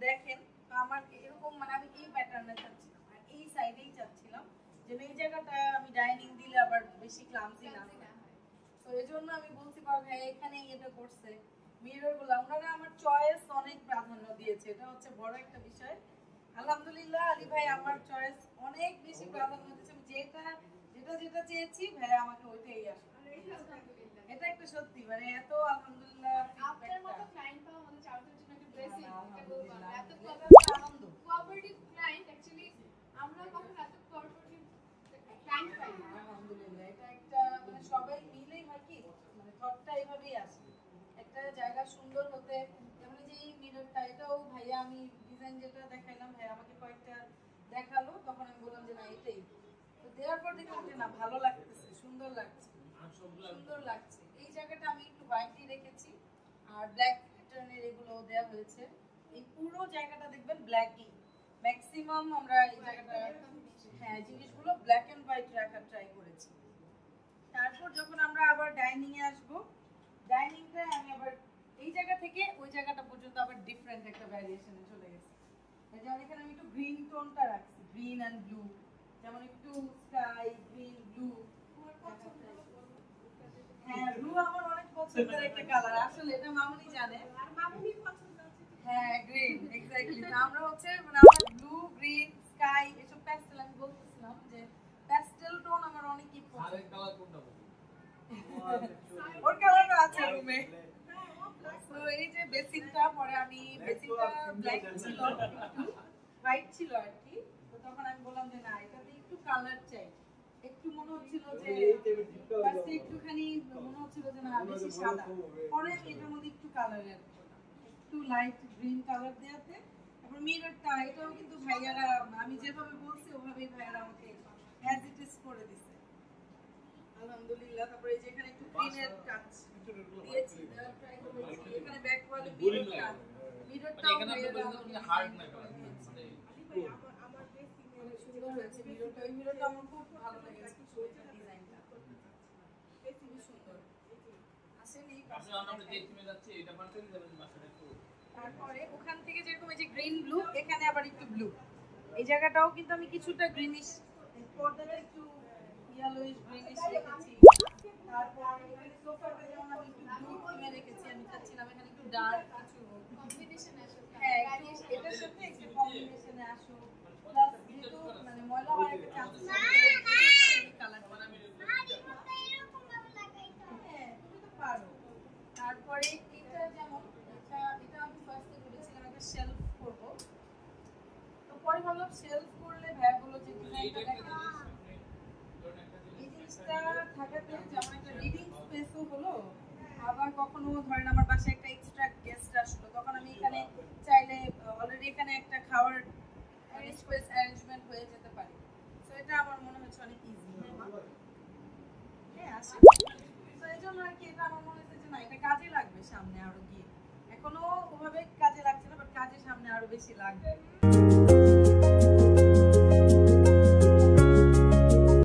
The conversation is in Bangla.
দেখেন আমার এরকম মানে আমি এই প্যাটার্নে চাচ্ছিলাম আর এই সাইডেই চাচ্ছিলাম যে এই জায়গাটা আমি ডাইনিং দিলে আবার বেশি ক্লামসি না হয়। তো এই জন্য আমি বলছি ভাই এখানে এটা করছে মিররগুলো ওনারা আমার চয়েস অনেক প্রাধান্য দিয়েছে, এটা হচ্ছে বড় একটা বিষয়। আলহামদুলিল্লাহ আলী ভাই আমার চয়েস অনেক বেশি প্রাধান্য দিয়েছে, যেটা যেটা যেটা চেয়েছি ভাই আমাকে ওইটাই আসলে এটা একটা সত্যি মানে এত আলহামদুলিল্লাহ আপনার মতো ক্লায়েন্ট পাওয়া আমাদের চারজনের জন্য একটা ব্লেসিং। এত আনন্দ কোঅপারেটিভ ক্লায়েন্ট অ্যাকচুয়ালি আমরা কখনো এত কোঅপারেটিভ ক্লায়েন্ট পাই না। আলহামদুলিল্লাহ এটা একটা মানে সবাই মিলেই হয় কি মানে থটটা এইভাবেই আসে একটা জায়গা সুন্দর হতে। যেমন যে এই মিররটা এটাও ভাইয়া আমি ডিজাইন যেটা দেখাইলাম ভাইয়া আমাকে কয়েকটা দেখালো, তখন আমি বললাম যে না এটাই। তো দেওয়ার পর দেখলাম যে না ভালো লাগতেছে, সুন্দর লাগছে, সুন্দর লাগছে। এই জায়গাটা আমি একটু হোয়াইটই রেখেছি আর ব্ল্যাক প্যাটার্নের এগুলো দেওয়া হয়েছে। এই পুরো জায়গাটা দেখবেন ব্ল্যাকই ম্যাক্সিমাম আমরা এই জায়গাটা হ্যাঁ জিনিসগুলো ব্ল্যাক এন্ড হোয়াইট রাখার ট্রাই করেছি। তারপর যখন আমরা আবার ডাইনিং এ আসবো, ডাইনিংটা আমি আবার এই জায়গা থেকে ওই জায়গাটা পর্যন্ত আবার ডিফারেন্ট একটা ভ্যারিয়েশনে চলে গেছে। যেমন এখানে আমি একটু গ্রিন টোনটা রাখছি, গ্রিন এন্ড ব্লু, যেমন একটু স্কাই গ্রিন ব্লু। হ্যাঁ ব্লু আমার অনেক পছন্দের একটা কালার, আসলে এটা মামুনি জানে আর মামুনি পছন্দ আছে। হ্যাঁ গ্রিন এক্স্যাক্টলি। আমরা হচ্ছে মানে আমার ব্লু গ্রিন স্কাই এসব প্যাস্টেল আমি বলতেছিলাম যে প্যাস্টেল টোন আমার অনেকই পছন্দ। আরেক কালার কোনটা বলবো? ওর কালারটা আছে রুমে। তো এই যে বেসিনটা পরে আমি বেসিনটা ব্ল্যাক ছিল একটু হোয়াইট ছিল আর কি, তো তখন আমি বললাম যে না এটাতে একটু কালার চাই। একটু মনে হচ্ছিল যে ফার্স্টে একটুখানি মনে হচ্ছিল যে না বেশি সাদা, পরে এটার মধ্যে একটু কালার অ্যাড করলাম, একটু লাইট গ্রিন কালার দেওয়াতে। তারপর মিররটা এটাও কিন্তু ভাইয়ারা আমি যেভাবে বলছি ওভাবেই ভাইয়ারা আমাকে অ্যাজ ইট ইজ করে দিছে আলহামদুলিল্লাহ। তারপরে এই যে এখানে একটু গ্রিনের কাজ দিয়েছি, ট্রাই করেছি। এখানে ব্যাক ওয়ালে মিররটা মিররটাও ভাইয়ারা হার্ড না করে দিয়েছে। আমার বেসিক অনেক সুন্দর হয়েছে মিররটা, এই মিররটা আমার খুব ভালো লেগেছে ডিজাইনটা, বেসিক সুন্দর। আসেনি আমরা যে থিমে যাচ্ছি এটা পাল্টে যাবেন বাসাটা একটু। তারপরে ওখান থেকে যেরকম এই যে গ্রিন ব্লু, এখানে আবার একটু ব্লু, এই জায়গাটাও কিন্তু আমি কিছুটা গ্রিনিশ পর্দাটা একটু ইয়েলোইশ গ্রিনিশ রেখেছি। তারপর এখানে সোফাটা যেমন আমি একটু ব্লু থিমে রেখেছি, আমি চাচ্ছিলাম এখানে একটু ডার্ক কিছু কম্বিনেশন আসে। হ্যাঁ একটু এটার সাথে একটু কম্বিনেশনে আসো, প্লাস যেহেতু মানে ময়লা হওয়ার একটা চান্স থাকে এই কালারটা আমি এরকম ভাবে লাগাইতাম। হ্যাঁ তুমি তো পারো। তারপরে এটা যেমন এটা আমি ফার্স্টে ভেবেছিলাম একটা শেলফ করব, তো পরে ভাবলাম শেলফ করলে ব্যাগগুলো যে ডিজাইনটা দেখা এই জিনিসটা থাকাতে যেমন একটা রিডিং স্পেসও হলো, আবার কখনো ধরেন আমার বাসায় একটা এক্সট্রা গেস্ট আসলো, তখন আমি এখানে চাইলে অলরেডি এখানে একটা খাওয়ার স্পেস অ্যারেঞ্জমেন্ট হয়ে যেতে পারে। সো এটা আমার মনে হচ্ছে অনেক ইজি। হ্যাঁ আসে তো এই জন্য আর কি এটা আমার মনে হচ্ছে যে না এটা কাজে লাগবে সামনে আরো গিয়ে, এখনো ওভাবে কাজে লাগছে না বাট কাজে সামনে আরো বেশি লাগবে।